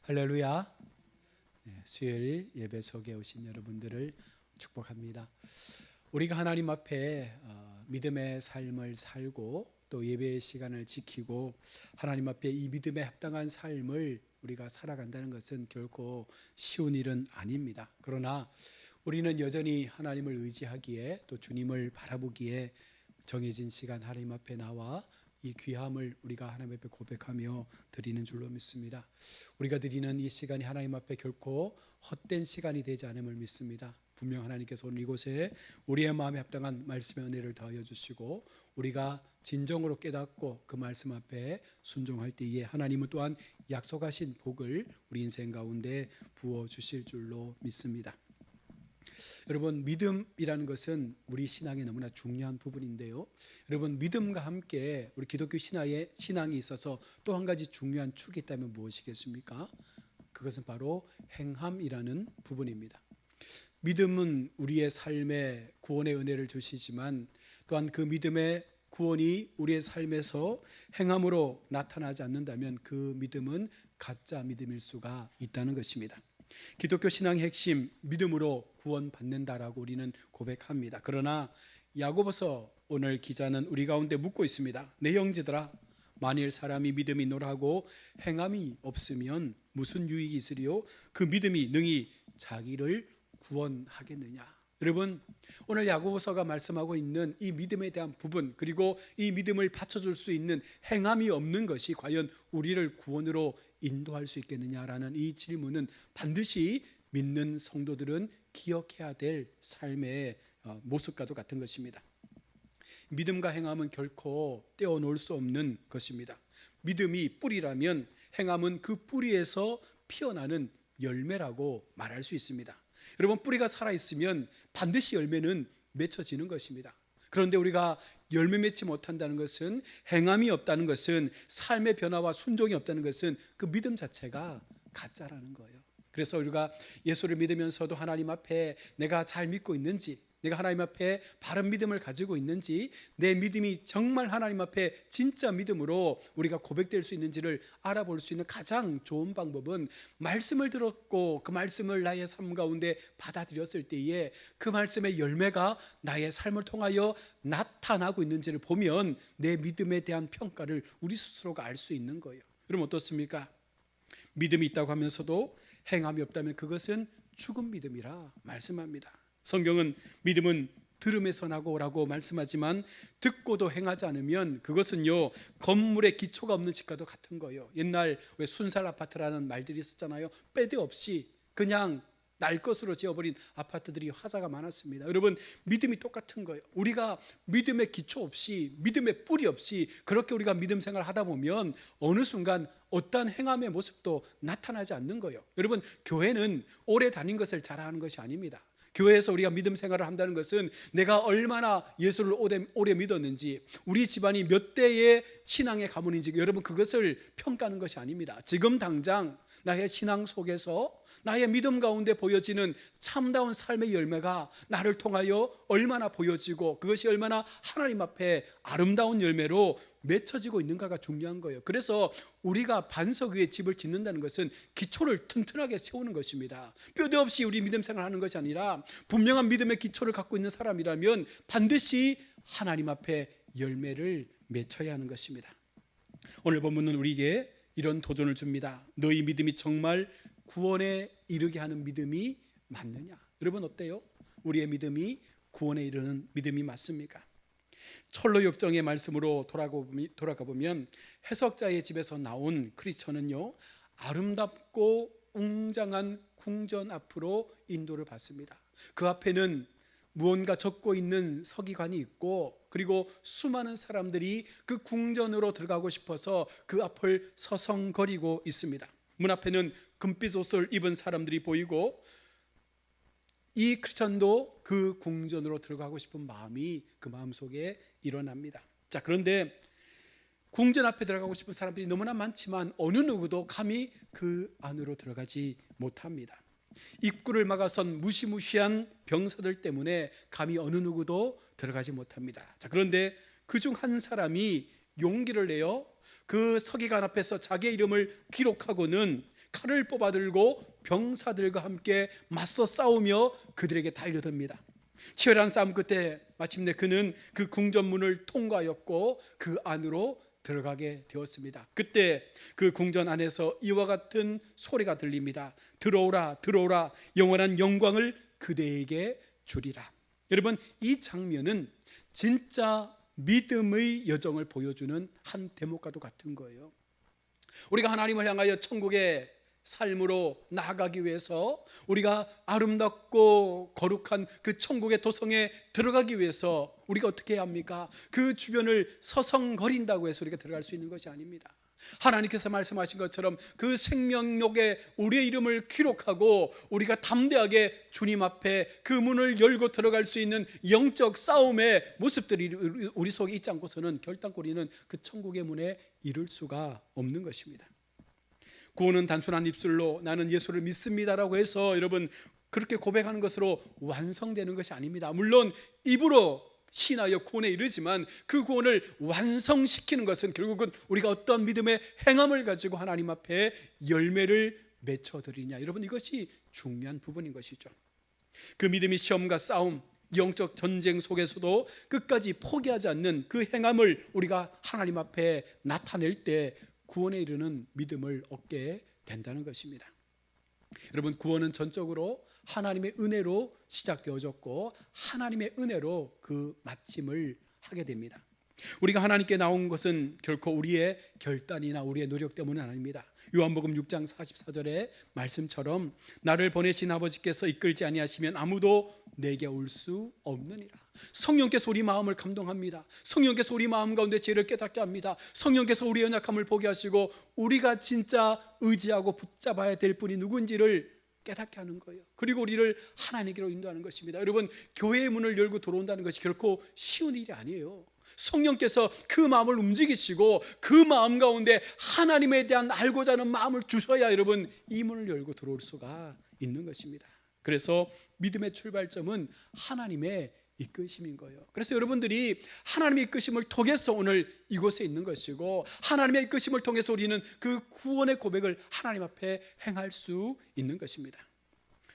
할렐루야. 수요일 예배 속에 오신 여러분들을 축복합니다. 우리가 하나님 앞에 믿음의 삶을 살고 또 예배의 시간을 지키고 하나님 앞에 이 믿음에 합당한 삶을 우리가 살아간다는 것은 결코 쉬운 일은 아닙니다. 그러나 우리는 여전히 하나님을 의지하기에 또 주님을 바라보기에 정해진 시간 하나님 앞에 나와 이 귀함을 우리가 하나님 앞에 고백하며 드리는 줄로 믿습니다. 우리가 드리는 이 시간이 하나님 앞에 결코 헛된 시간이 되지 않음을 믿습니다. 분명 하나님께서 오늘 이곳에 우리의 마음에 합당한 말씀의 은혜를 더하여 주시고 우리가 진정으로 깨닫고 그 말씀 앞에 순종할 때에 하나님은 또한 약속하신 복을 우리 인생 가운데 부어 주실 줄로 믿습니다. 여러분, 믿음이라는 것은 우리 신앙에 너무나 중요한 부분인데요. 여러분, 믿음과 함께 우리 기독교 신앙이 있어서 또 한 가지 중요한 축이 있다면 무엇이겠습니까? 그것은 바로 행함이라는 부분입니다. 믿음은 우리의 삶에 구원의 은혜를 주시지만 또한 그 믿음의 구원이 우리의 삶에서 행함으로 나타나지 않는다면 그 믿음은 가짜 믿음일 수가 있다는 것입니다. 기독교 신앙의 핵심, 믿음으로 구원받는다라고 우리는 고백합니다. 그러나 야고보서 오늘 기자는 우리 가운데 묻고 있습니다. 내 형제들아, 만일 사람이 믿음이 있노라 하고 행함이 없으면 무슨 유익이 있으리요? 그 믿음이 능히 자기를 구원하겠느냐? 여러분, 오늘 야고보서가 말씀하고 있는 이 믿음에 대한 부분, 그리고 이 믿음을 받쳐줄 수 있는 행함이 없는 것이 과연 우리를 구원으로 인도할 수 있겠느냐라는 이 질문은 반드시 믿는 성도들은 기억해야 될 삶의 모습과도 같은 것입니다. 믿음과 행함은 결코 떼어놓을 수 없는 것입니다. 믿음이 뿌리라면 행함은 그 뿌리에서 피어나는 열매라고 말할 수 있습니다. 여러분, 뿌리가 살아있으면 반드시 열매는 맺혀지는 것입니다. 그런데 우리가 열매 맺지 못한다는 것은, 행함이 없다는 것은, 삶의 변화와 순종이 없다는 것은 그 믿음 자체가 가짜라는 거예요. 그래서 우리가 예수를 믿으면서도 하나님 앞에 내가 잘 믿고 있는지, 내가 하나님 앞에 바른 믿음을 가지고 있는지, 내 믿음이 정말 하나님 앞에 진짜 믿음으로 우리가 고백될 수 있는지를 알아볼 수 있는 가장 좋은 방법은 말씀을 들었고 그 말씀을 나의 삶 가운데 받아들였을 때에 그 말씀의 열매가 나의 삶을 통하여 나타나고 있는지를 보면 내 믿음에 대한 평가를 우리 스스로가 알 수 있는 거예요. 그럼 어떻습니까? 믿음이 있다고 하면서도 행함이 없다면 그것은 죽은 믿음이라 말씀합니다. 성경은 믿음은 들음에서 나고라고 말씀하지만 듣고도 행하지 않으면 그것은요, 건물의 기초가 없는 집과도 같은 거예요. 옛날 왜 순살 아파트라는 말들이 있었잖아요. 빼대 없이 그냥 날 것으로 지어버린 아파트들이 화자가 많았습니다. 여러분, 믿음이 똑같은 거예요. 우리가 믿음의 기초 없이, 믿음의 뿌리 없이 그렇게 우리가 믿음 생활을 하다 보면 어느 순간 어떠한 행함의 모습도 나타나지 않는 거예요. 여러분, 교회는 오래 다닌 것을 자랑하는 것이 아닙니다. 교회에서 우리가 믿음 생활을 한다는 것은 내가 얼마나 예수를 오래 믿었는지, 우리 집안이 몇 대의 신앙의 가문인지, 여러분, 그것을 평가하는 것이 아닙니다. 지금 당장 나의 신앙 속에서 나의 믿음 가운데 보여지는 참다운 삶의 열매가 나를 통하여 얼마나 보여지고 그것이 얼마나 하나님 앞에 아름다운 열매로 맺혀지고 있는가가 중요한 거예요. 그래서 우리가 반석 위에 집을 짓는다는 것은 기초를 튼튼하게 세우는 것입니다. 뼈대 없이 우리 믿음 생활하는 것이 아니라 분명한 믿음의 기초를 갖고 있는 사람이라면 반드시 하나님 앞에 열매를 맺혀야 하는 것입니다. 오늘 본문은 우리에게 이런 도전을 줍니다. 너희 믿음이 정말 구원에 이르게 하는 믿음이 맞느냐? 여러분, 어때요? 우리의 믿음이 구원에 이르는 믿음이 맞습니까? 철로 역정의 말씀으로 돌아가 보면 해석자의 집에서 나온 크리스천은요, 아름답고 웅장한 궁전 앞으로 인도를 받습니다. 그 앞에는 무언가 적고 있는 서기관이 있고, 그리고 수많은 사람들이 그 궁전으로 들어가고 싶어서 그 앞을 서성거리고 있습니다. 문 앞에는 금빛 옷을 입은 사람들이 보이고, 이 크리스천도 그 궁전으로 들어가고 싶은 마음이 그 마음속에 일어납니다. 자, 그런데 궁전 앞에 들어가고 싶은 사람들이 너무나 많지만 어느 누구도 감히 그 안으로 들어가지 못합니다. 입구를 막아선 무시무시한 병사들 때문에 감히 어느 누구도 들어가지 못합니다. 자, 그런데 그중 한 사람이 용기를 내어 그 서기관 앞에서 자기의 이름을 기록하고는 칼을 뽑아들고 병사들과 함께 맞서 싸우며 그들에게 달려듭니다. 치열한 싸움 끝에 마침내 그는 그 궁전문을 통과하였고 그 안으로 들어가게 되었습니다. 그때 그 궁전 안에서 이와 같은 소리가 들립니다. 들어오라, 들어오라, 영원한 영광을 그대에게 주리라. 여러분, 이 장면은 진짜 믿음의 여정을 보여주는 한 대목과도 같은 거예요. 우리가 하나님을 향하여 천국의 삶으로 나아가기 위해서, 우리가 아름답고 거룩한 그 천국의 도성에 들어가기 위해서 우리가 어떻게 해야 합니까? 그 주변을 서성거린다고 해서 우리가 들어갈 수 있는 것이 아닙니다. 하나님께서 말씀하신 것처럼 그 생명록에 우리의 이름을 기록하고 우리가 담대하게 주님 앞에 그 문을 열고 들어갈 수 있는 영적 싸움의 모습들이 우리 속에 있지 않고서는 결단코 우리는 그 천국의 문에 이를 수가 없는 것입니다. 구원은 단순한 입술로 나는 예수를 믿습니다라고 해서 여러분 그렇게 고백하는 것으로 완성되는 것이 아닙니다. 물론 입으로 신하여 구원에 이르지만 그 구원을 완성시키는 것은 결국은 우리가 어떤 믿음의 행함을 가지고 하나님 앞에 열매를 맺어드리냐, 여러분 이것이 중요한 부분인 것이죠. 그 믿음이 시험과 싸움, 영적 전쟁 속에서도 끝까지 포기하지 않는 그 행함을 우리가 하나님 앞에 나타낼 때 구원에 이르는 믿음을 얻게 된다는 것입니다. 여러분, 구원은 전적으로 하나님의 은혜로 시작되어졌고 하나님의 은혜로 그 마침을 하게 됩니다. 우리가 하나님께 나온 것은 결코 우리의 결단이나 우리의 노력 때문은 아닙니다. 요한복음 6장 44절의 말씀처럼 나를 보내신 아버지께서 이끌지 아니하시면 아무도 내게 올 수 없느니라. 성령께서 우리 마음을 감동합니다. 성령께서 우리 마음 가운데 죄를 깨닫게 합니다. 성령께서 우리의 연약함을 보게 하시고 우리가 진짜 의지하고 붙잡아야 될 분이 누군지를 깨닫게 하는 거예요. 그리고 우리를 하나님께로 인도하는 것입니다. 여러분, 교회의 문을 열고 들어온다는 것이 결코 쉬운 일이 아니에요. 성령께서 그 마음을 움직이시고 그 마음 가운데 하나님에 대한 알고자 하는 마음을 주셔야 여러분 이 문을 열고 들어올 수가 있는 것입니다. 그래서 믿음의 출발점은 하나님의 이끄심인 거예요. 그래서 여러분들이 하나님의 이끄심을 통해서 오늘 이곳에 있는 것이고 하나님의 이끄심을 통해서 우리는 그 구원의 고백을 하나님 앞에 행할 수 있는 것입니다.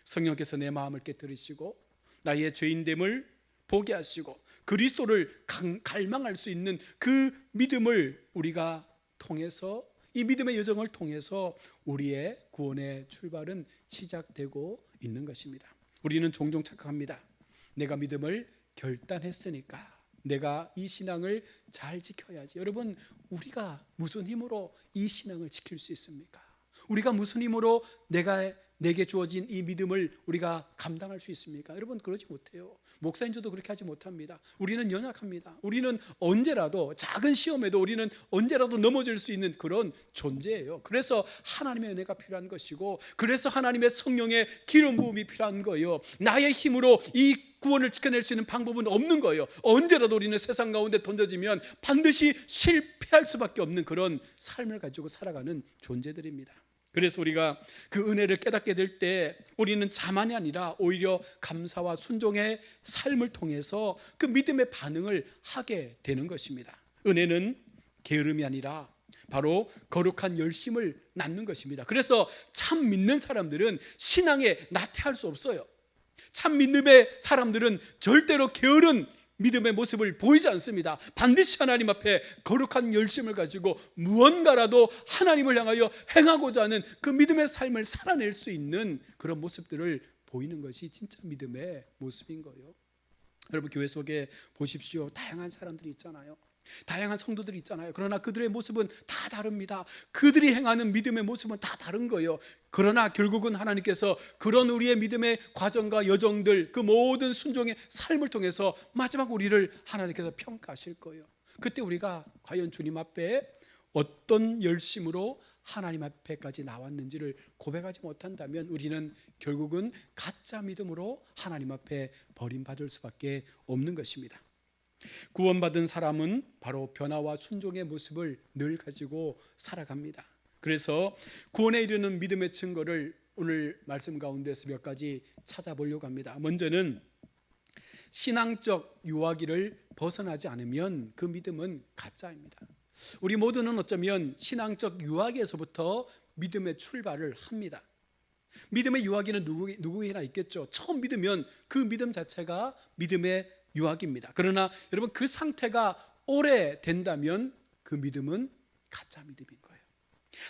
성령께서 내 마음을 깨뜨리시고 나의 죄인됨을 보게 하시고 그리스도를 갈망할 수 있는 그 믿음을 우리가 통해서, 이 믿음의 여정을 통해서 우리의 구원의 출발은 시작되고 있는 것입니다. 우리는 종종 착각합니다. 내가 믿음을 결단했으니까 내가 이 신앙을 잘 지켜야지. 여러분, 우리가 무슨 힘으로 이 신앙을 지킬 수 있습니까? 우리가 무슨 힘으로 내게 주어진 이 믿음을 우리가 감당할 수 있습니까? 여러분, 그러지 못해요. 목사인 저도 그렇게 하지 못합니다. 우리는 연약합니다. 우리는 언제라도, 작은 시험에도 우리는 언제라도 넘어질 수 있는 그런 존재예요. 그래서 하나님의 은혜가 필요한 것이고, 그래서 하나님의 성령의 기름 부음이 필요한 거예요. 나의 힘으로 이 구원을 지켜낼 수 있는 방법은 없는 거예요. 언제라도 우리는 세상 가운데 던져지면 반드시 실패할 수밖에 없는 그런 삶을 가지고 살아가는 존재들입니다. 그래서 우리가 그 은혜를 깨닫게 될 때 우리는 자만이 아니라 오히려 감사와 순종의 삶을 통해서 그 믿음의 반응을 하게 되는 것입니다. 은혜는 게으름이 아니라 바로 거룩한 열심을 낳는 것입니다. 그래서 참 믿는 사람들은 신앙에 나태할 수 없어요. 참 믿음의 사람들은 절대로 게으른 믿음의 모습을 보이지 않습니다. 반드시 하나님 앞에 거룩한 열심을 가지고 무언가라도 하나님을 향하여 행하고자 하는 그 믿음의 삶을 살아낼 수 있는 그런 모습들을 보이는 것이 진짜 믿음의 모습인 거예요. 여러분, 교회 속에 보십시오. 다양한 사람들이 있잖아요. 다양한 성도들이 있잖아요. 그러나 그들의 모습은 다 다릅니다. 그들이 행하는 믿음의 모습은 다 다른 거예요. 그러나 결국은 하나님께서 그런 우리의 믿음의 과정과 여정들, 그 모든 순종의 삶을 통해서 마지막 우리를 하나님께서 평가하실 거예요. 그때 우리가 과연 주님 앞에 어떤 열심으로 하나님 앞에까지 나왔는지를 고백하지 못한다면 우리는 결국은 가짜 믿음으로 하나님 앞에 버림받을 수밖에 없는 것입니다. 구원받은 사람은 바로 변화와 순종의 모습을 늘 가지고 살아갑니다. 그래서 구원에 이르는 믿음의 증거를 오늘 말씀 가운데서 몇 가지 찾아보려고 합니다. 먼저는 신앙적 유아기를 벗어나지 않으면 그 믿음은 가짜입니다. 우리 모두는 어쩌면 신앙적 유아기에서부터 믿음의 출발을 합니다. 믿음의 유아기는 누구에게나 있겠죠. 처음 믿으면 그 믿음 자체가 믿음의 유아기입니다. 그러나 여러분, 그 상태가 오래 된다면 그 믿음은 가짜 믿음인 거예요.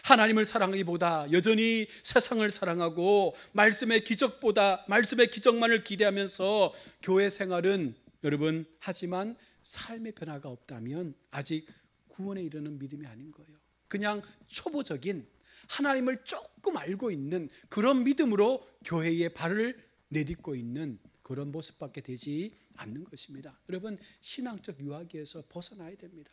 하나님을 사랑하기보다 여전히 세상을 사랑하고 말씀의 기적만을 기대하면서 교회 생활은 여러분 하지만 삶의 변화가 없다면 아직 구원에 이르는 믿음이 아닌 거예요. 그냥 초보적인 하나님을 조금 알고 있는 그런 믿음으로 교회에 발을 내딛고 있는 그런 모습밖에 되지 않는 것입니다. 여러분, 신앙적 유아기에서 벗어나야 됩니다.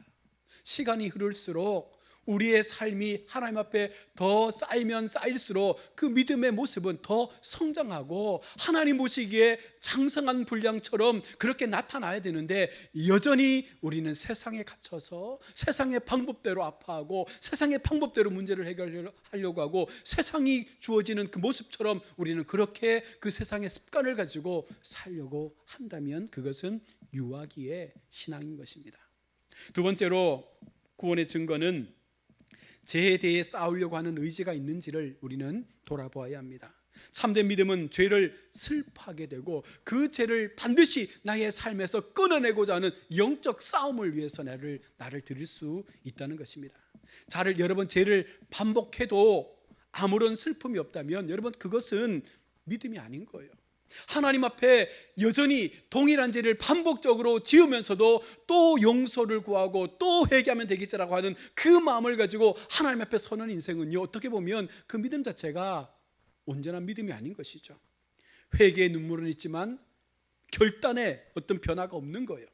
시간이 흐를수록 우리의 삶이 하나님 앞에 더 쌓이면 쌓일수록 그 믿음의 모습은 더 성장하고 하나님 보시기에 장성한 분량처럼 그렇게 나타나야 되는데, 여전히 우리는 세상에 갇혀서 세상의 방법대로 아파하고 세상의 방법대로 문제를 해결하려고 하고 세상이 주어지는 그 모습처럼 우리는 그렇게 그 세상의 습관을 가지고 살려고 한다면 그것은 유아기의 신앙인 것입니다. 두 번째로 구원의 증거는 죄에 대해 싸우려고 하는 의지가 있는지를 우리는 돌아보아야 합니다. 참된 믿음은 죄를 슬퍼하게 되고 그 죄를 반드시 나의 삶에서 끊어내고자 하는 영적 싸움을 위해서 나를 드릴 수 있다는 것입니다. 여러분, 죄를 반복해도 아무런 슬픔이 없다면 여러분, 그것은 믿음이 아닌 거예요. 하나님 앞에 여전히 동일한 죄를 반복적으로 지으면서도 또 용서를 구하고 또 회개하면 되겠지라고 하는 그 마음을 가지고 하나님 앞에 서는 인생은요, 어떻게 보면 그 믿음 자체가 온전한 믿음이 아닌 것이죠. 회개의 눈물은 있지만 결단에 어떤 변화가 없는 거예요.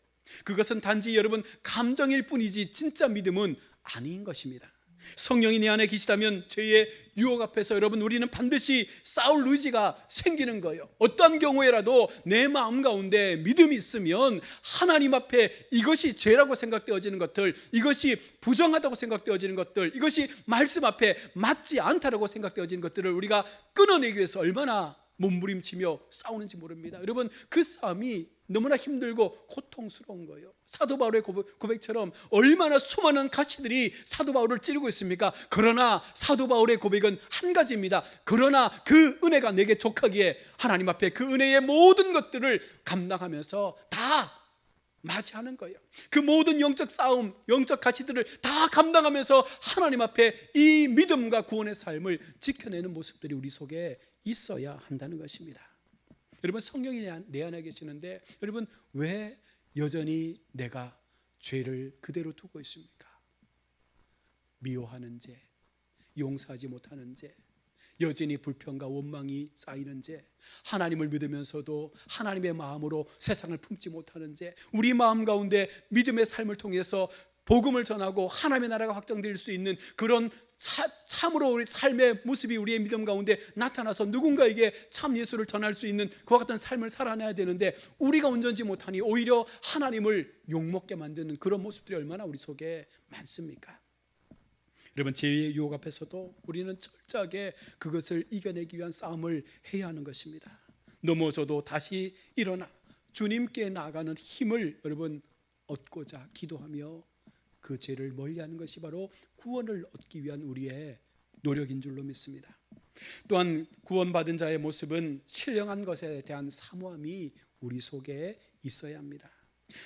그것은 단지 여러분 감정일 뿐이지 진짜 믿음은 아닌 것입니다. 성령이 내 안에 계시다면 죄의 유혹 앞에서 여러분, 우리는 반드시 싸울 의지가 생기는 거예요. 어떠한 경우에라도 내 마음 가운데 믿음이 있으면 하나님 앞에 이것이 죄라고 생각되어지는 것들, 이것이 부정하다고 생각되어지는 것들, 이것이 말씀 앞에 맞지 않다라고 생각되어지는 것들을 우리가 끊어내기 위해서 얼마나 몸부림치며 싸우는지 모릅니다. 여러분, 그 싸움이 너무나 힘들고 고통스러운 거예요. 사도 바울의 고백처럼 얼마나 수많은 가시들이 사도 바울을 찌르고 있습니까? 그러나 사도 바울의 고백은 한 가지입니다. 그러나 그 은혜가 내게 족하기에 하나님 앞에 그 은혜의 모든 것들을 감당하면서 다 맞이하는 거예요. 그 모든 영적 싸움, 영적 가치들을 다 감당하면서 하나님 앞에 이 믿음과 구원의 삶을 지켜내는 모습들이 우리 속에 있어야 한다는 것입니다. 여러분, 성령이 내 안에 계시는데 여러분, 왜 여전히 내가 죄를 그대로 두고 있습니까? 미워하는 죄, 용서하지 못하는 죄, 여전히 불평과 원망이 쌓이는 죄, 하나님을 믿으면서도 하나님의 마음으로 세상을 품지 못하는 죄, 우리 마음 가운데 믿음의 삶을 통해서 복음을 전하고 하나님의 나라가 확장될 수 있는 그런 참으로 우리 삶의 모습이 우리의 믿음 가운데 나타나서 누군가에게 참 예수를 전할 수 있는 그와 같은 삶을 살아내야 되는데 우리가 온전지 못하니 오히려 하나님을 욕먹게 만드는 그런 모습들이 얼마나 우리 속에 많습니까? 여러분, 죄의 유혹 앞에서도 우리는 철저하게 그것을 이겨내기 위한 싸움을 해야 하는 것입니다. 넘어져도 다시 일어나 주님께 나아가는 힘을 여러분 얻고자 기도하며 그 죄를 멀리하는 것이 바로 구원을 얻기 위한 우리의 노력인 줄로 믿습니다. 또한 구원받은 자의 모습은 신령한 것에 대한 사모함이 우리 속에 있어야 합니다.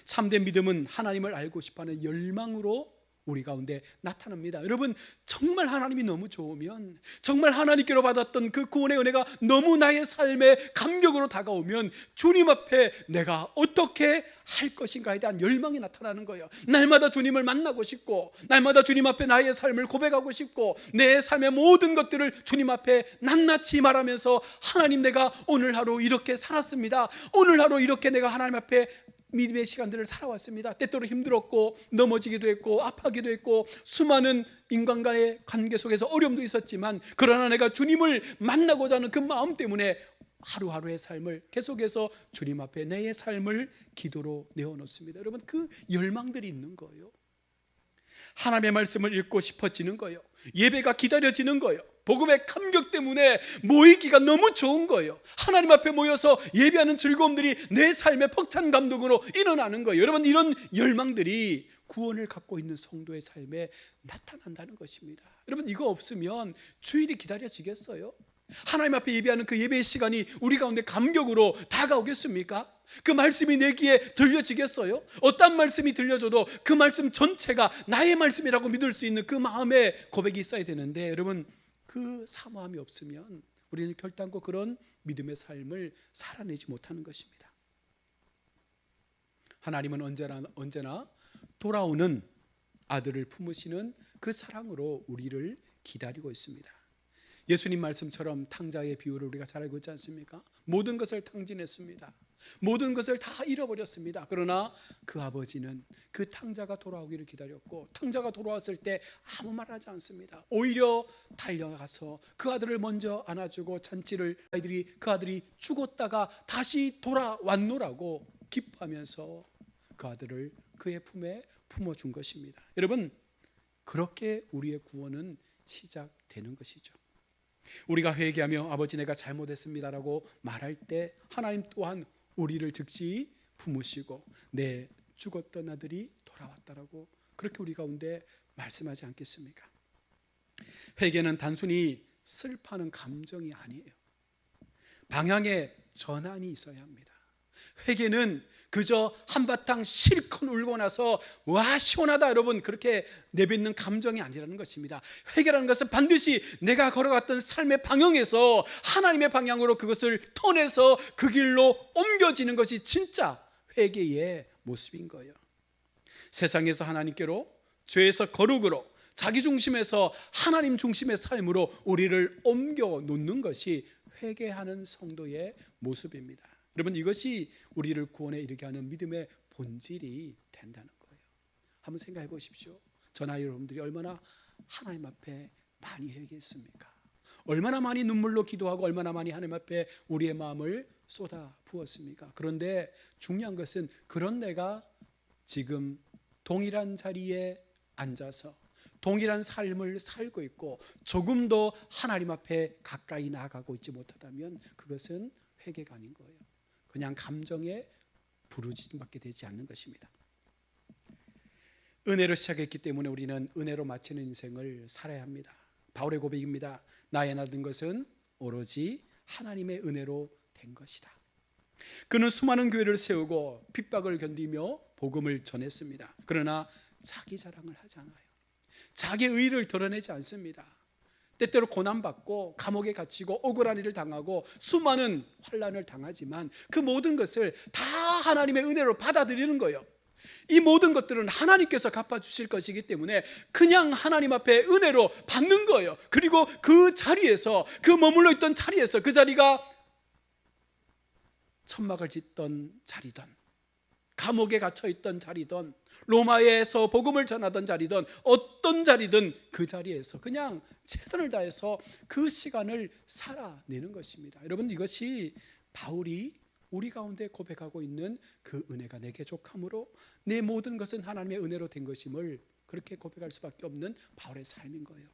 참된 믿음은 하나님을 알고 싶어하는 열망으로 우리 가운데 나타납니다. 여러분, 정말 하나님이 너무 좋으면, 정말 하나님께로 받았던 그 구원의 은혜가 너무 나의 삶에 감격으로 다가오면 주님 앞에 내가 어떻게 할 것인가에 대한 열망이 나타나는 거예요. 날마다 주님을 만나고 싶고, 날마다 주님 앞에 나의 삶을 고백하고 싶고, 내 삶의 모든 것들을 주님 앞에 낱낱이 말하면서 하나님, 내가 오늘 하루 이렇게 살았습니다. 오늘 하루 이렇게 내가 하나님 앞에 믿음의 시간들을 살아왔습니다. 때때로 힘들었고 넘어지기도 했고 아파하기도 했고 수많은 인간과의 관계 속에서 어려움도 있었지만, 그러나 내가 주님을 만나고자 하는 그 마음 때문에 하루하루의 삶을 계속해서 주님 앞에 내 삶을 기도로 내어놓습니다. 여러분, 그 열망들이 있는 거예요. 하나님의 말씀을 읽고 싶어지는 거예요. 예배가 기다려지는 거예요. 복음의 감격 때문에 모이기가 너무 좋은 거예요. 하나님 앞에 모여서 예배하는 즐거움들이 내 삶의 벅찬 감동으로 일어나는 거예요. 여러분, 이런 열망들이 구원을 갖고 있는 성도의 삶에 나타난다는 것입니다. 여러분, 이거 없으면 주일이 기다려지겠어요? 하나님 앞에 예배하는 그 예배의 시간이 우리 가운데 감격으로 다가오겠습니까? 그 말씀이 내 귀에 들려지겠어요? 어떤 말씀이 들려줘도 그 말씀 전체가 나의 말씀이라고 믿을 수 있는 그 마음의 고백이 있어야 되는데, 여러분, 그 사모함이 없으면 우리는 결단코 그런 믿음의 삶을 살아내지 못하는 것입니다. 하나님은 언제나 돌아오는 아들을 품으시는 그 사랑으로 우리를 기다리고 있습니다. 예수님 말씀처럼 탕자의 비유를 우리가 잘 알고 있지 않습니까? 모든 것을 탕진했습니다. 모든 것을 다 잃어버렸습니다. 그러나 그 아버지는 그 탕자가 돌아오기를 기다렸고, 탕자가 돌아왔을 때 아무 말 하지 않습니다. 오히려 달려가서 그 아들을 먼저 안아주고 잔치를, 그 아들이 죽었다가 다시 돌아왔노라고 기뻐하면서 그 아들을 그의 품에 품어준 것입니다. 여러분, 그렇게 우리의 구원은 시작되는 것이죠. 우리가 회개하며 아버지 내가 잘못했습니다라고 말할 때 하나님 또한 우리를 즉시 품으시고 내 죽었던 아들이 돌아왔다라고 그렇게 우리 가운데 말씀하지 않겠습니까? 회개는 단순히 슬퍼하는 감정이 아니에요. 방향의 전환이 있어야 합니다. 회개는 그저 한바탕 실컷 울고 나서 와 시원하다 여러분 그렇게 내뱉는 감정이 아니라는 것입니다. 회개라는 것은 반드시 내가 걸어갔던 삶의 방향에서 하나님의 방향으로 그것을 터내서 그 길로 옮겨지는 것이 진짜 회개의 모습인 거예요. 세상에서 하나님께로, 죄에서 거룩으로, 자기 중심에서 하나님 중심의 삶으로 우리를 옮겨 놓는 것이 회개하는 성도의 모습입니다. 여러분, 이것이 우리를 구원에 이르게 하는 믿음의 본질이 된다는 거예요. 한번 생각해 보십시오. 저나 여러분들이 얼마나 하나님 앞에 많이 회개했습니까? 얼마나 많이 눈물로 기도하고 얼마나 많이 하나님 앞에 우리의 마음을 쏟아 부었습니까? 그런데 중요한 것은 그런 내가 지금 동일한 자리에 앉아서 동일한 삶을 살고 있고 조금 더 하나님 앞에 가까이 나아가고 있지 못하다면 그것은 회개가 아닌 거예요. 그냥 감정에 부르짖음밖에 되지 않는 것입니다. 은혜로 시작했기 때문에 우리는 은혜로 마치는 인생을 살아야 합니다. 바울의 고백입니다. 나의 모든 것은 오로지 하나님의 은혜로 된 것이다. 그는 수많은 교회를 세우고 핍박을 견디며 복음을 전했습니다. 그러나 자기 자랑을 하지 않아요. 자기의 의의를 드러내지 않습니다. 때때로 고난받고 감옥에 갇히고 억울한 일을 당하고 수많은 환난을 당하지만 그 모든 것을 다 하나님의 은혜로 받아들이는 거예요. 이 모든 것들은 하나님께서 갚아주실 것이기 때문에 그냥 하나님 앞에 은혜로 받는 거예요. 그리고 그 자리에서, 그 머물러 있던 자리에서, 그 자리가 천막을 짓던 자리든 감옥에 갇혀있던 자리든 로마에서 복음을 전하던 자리든 어떤 자리든 그 자리에서 그냥 최선을 다해서 그 시간을 살아내는 것입니다. 여러분, 이것이 바울이 우리 가운데 고백하고 있는 그 은혜가 내게 족함으로 내 모든 것은 하나님의 은혜로 된 것임을 그렇게 고백할 수밖에 없는 바울의 삶인 거예요.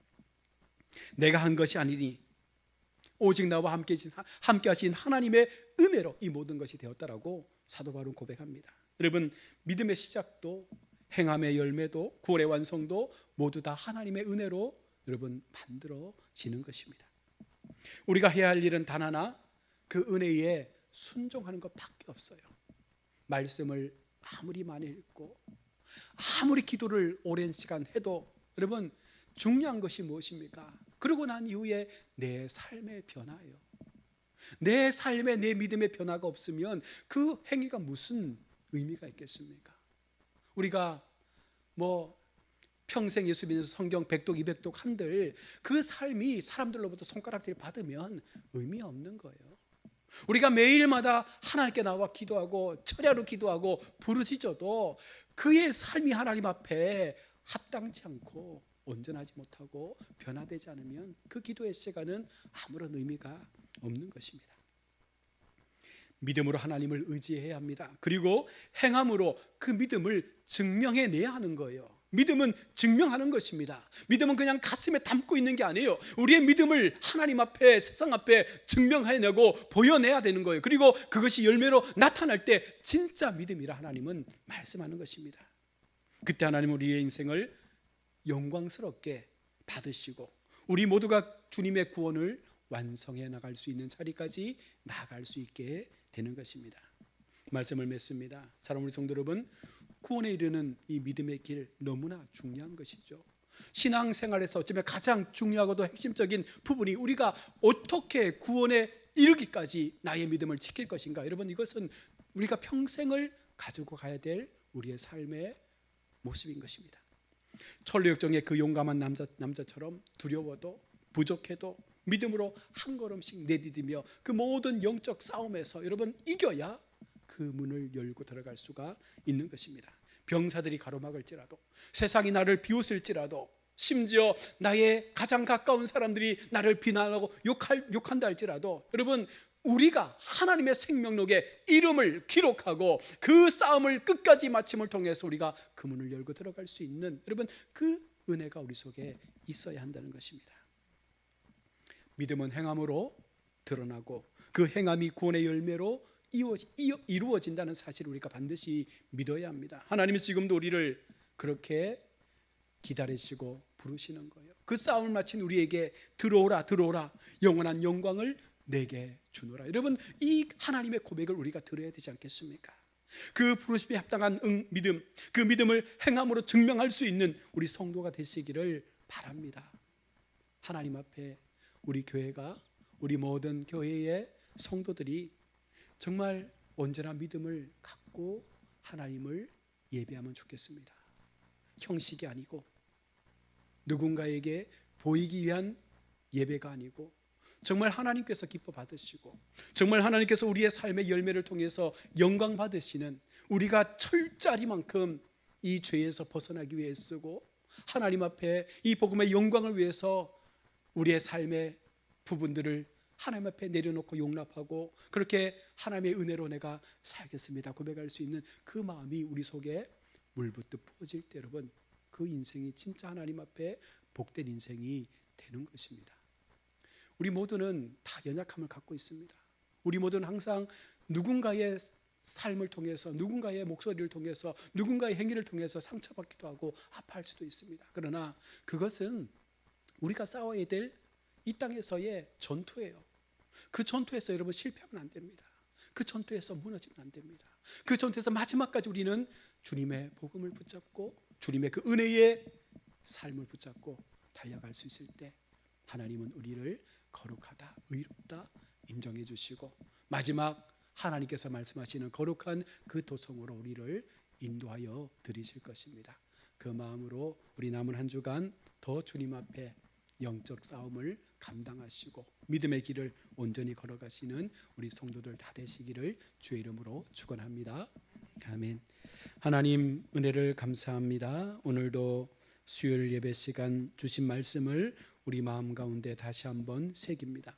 내가 한 것이 아니니 오직 나와 함께 하신 하나님의 은혜로 이 모든 것이 되었다라고 사도 바울은 고백합니다. 여러분, 믿음의 시작도 행함의 열매도 구원의 완성도 모두 다 하나님의 은혜로 여러분 만들어지는 것입니다. 우리가 해야 할 일은 단 하나, 그 은혜에 순종하는 것밖에 없어요. 말씀을 아무리 많이 읽고 아무리 기도를 오랜 시간 해도 여러분 중요한 것이 무엇입니까? 그러고 난 이후에 내 삶의 변화예요. 내 삶에 내 믿음의 변화가 없으면 그 행위가 무슨 의미가 있겠습니까? 우리가 평생 예수 믿는 성경 100독 200독 한들 그 삶이 사람들로부터 손가락질 받으면 의미 없는 거예요. 우리가 매일마다 하나님께 나와 기도하고 철야로 기도하고 부르짖어도 그의 삶이 하나님 앞에 합당치 않고 온전하지 못하고 변화되지 않으면 그 기도의 시간은 아무런 의미가 없는 것입니다. 믿음으로 하나님을 의지해야 합니다. 그리고 행함으로 그 믿음을 증명해내야 하는 거예요. 믿음은 증명하는 것입니다. 믿음은 그냥 가슴에 담고 있는 게 아니에요. 우리의 믿음을 하나님 앞에, 세상 앞에 증명해내고 보여내야 되는 거예요. 그리고 그것이 열매로 나타날 때 진짜 믿음이라 하나님은 말씀하는 것입니다. 그때 하나님은 우리의 인생을 영광스럽게 받으시고 우리 모두가 주님의 구원을 완성해 나갈 수 있는 자리까지 나아갈 수 있게 되는 것입니다. 말씀을 맺습니다. 사랑하는 우리 성도 여러분, 구원에 이르는 이 믿음의 길 너무나 중요한 것이죠. 신앙생활에서 어쩌면 가장 중요하고도 핵심적인 부분이 우리가 어떻게 구원에 이르기까지 나의 믿음을 지킬 것인가. 여러분, 이것은 우리가 평생을 가지고 가야 될 우리의 삶의 모습인 것입니다. 천루역정의 그 용감한 남자처럼 두려워도 부족해도 믿음으로 한 걸음씩 내디디며 그 모든 영적 싸움에서 여러분 이겨야 그 문을 열고 들어갈 수가 있는 것입니다. 병사들이 가로막을지라도, 세상이 나를 비웃을지라도, 심지어 나의 가장 가까운 사람들이 나를 비난하고 욕한다 할지라도, 여러분 우리가 하나님의 생명록에 이름을 기록하고 그 싸움을 끝까지 마침을 통해서 우리가 그 문을 열고 들어갈 수 있는, 여러분 그 은혜가 우리 속에 있어야 한다는 것입니다. 믿음은 행함으로 드러나고 그 행함이 구원의 열매로 이루어진다는 사실을 우리가 반드시 믿어야 합니다. 하나님이 지금도 우리를 그렇게 기다리시고 부르시는 거예요. 그 싸움을 마친 우리에게 들어오라 들어오라, 영원한 영광을 내게 주노라. 여러분 이 하나님의 고백을 우리가 들어야 되지 않겠습니까? 그 부르심에 합당한 믿음, 그 믿음을 행함으로 증명할 수 있는 우리 성도가 되시기를 바랍니다. 하나님 앞에 우리 교회가, 우리 모든 교회의 성도들이 정말 언제나 믿음을 갖고 하나님을 예배하면 좋겠습니다. 형식이 아니고 누군가에게 보이기 위한 예배가 아니고 정말 하나님께서 기뻐 받으시고 정말 하나님께서 우리의 삶의 열매를 통해서 영광 받으시는, 우리가 철저리만큼 이 죄에서 벗어나기 위해 쓰고 하나님 앞에 이 복음의 영광을 위해서 우리의 삶의 부분들을 하나님 앞에 내려놓고 용납하고 그렇게 하나님의 은혜로 내가 살겠습니다 고백할 수 있는 그 마음이 우리 속에 물붓듯 부어질 때 여러분 그 인생이 진짜 하나님 앞에 복된 인생이 되는 것입니다. 우리 모두는 다 연약함을 갖고 있습니다. 우리 모두는 항상 누군가의 삶을 통해서, 누군가의 목소리를 통해서, 누군가의 행위를 통해서 상처받기도 하고 아파할 수도 있습니다. 그러나 그것은 우리가 싸워야 될 이 땅에서의 전투예요. 그 전투에서 여러분 실패하면 안 됩니다. 그 전투에서 무너지면 안 됩니다. 그 전투에서 마지막까지 우리는 주님의 복음을 붙잡고 주님의 그 은혜의 삶을 붙잡고 달려갈 수 있을 때 하나님은 우리를 거룩하다, 의롭다 인정해 주시고 마지막 하나님께서 말씀하시는 거룩한 그 도성으로 우리를 인도하여 드리실 것입니다. 그 마음으로 우리 남은 한 주간 더 주님 앞에 영적 싸움을 감당하시고 믿음의 길을 온전히 걸어가시는 우리 성도들 다 되시기를 주의 이름으로 축원합니다. 아멘. 하나님 은혜를 감사합니다. 오늘도 수요일 예배 시간 주신 말씀을 우리 마음 가운데 다시 한번 새깁니다.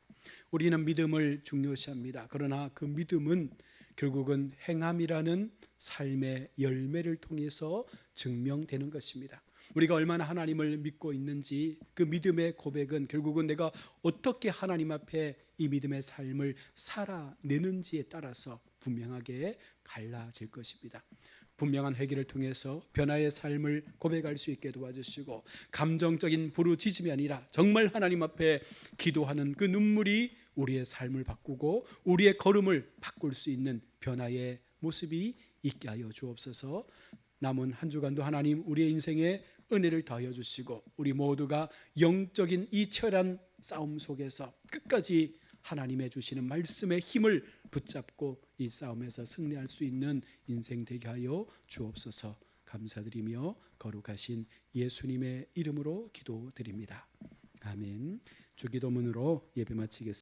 우리는 믿음을 중요시합니다. 그러나 그 믿음은 결국은 행함이라는 삶의 열매를 통해서 증명되는 것입니다. 우리가 얼마나 하나님을 믿고 있는지 그 믿음의 고백은 결국은 내가 어떻게 하나님 앞에 이 믿음의 삶을 살아내는지에 따라서 분명하게 갈라질 것입니다. 분명한 회개를 통해서 변화의 삶을 고백할 수 있게 도와주시고 감정적인 부르짖음이 아니라 정말 하나님 앞에 기도하는 그 눈물이 우리의 삶을 바꾸고 우리의 걸음을 바꿀 수 있는 변화의 모습이 있게 하여 주옵소서. 남은 한 주간도 하나님 우리의 인생에 은혜를 더하여 주시고 우리 모두가 영적인 이 치열한 싸움 속에서 끝까지 하나님의 주시는 말씀의 힘을 붙잡고 이 싸움에서 승리할 수 있는 인생 되게 하여 주옵소서. 감사드리며 거룩하신 예수님의 이름으로 기도드립니다. 아멘. 주기도문으로 예배 마치겠습니다.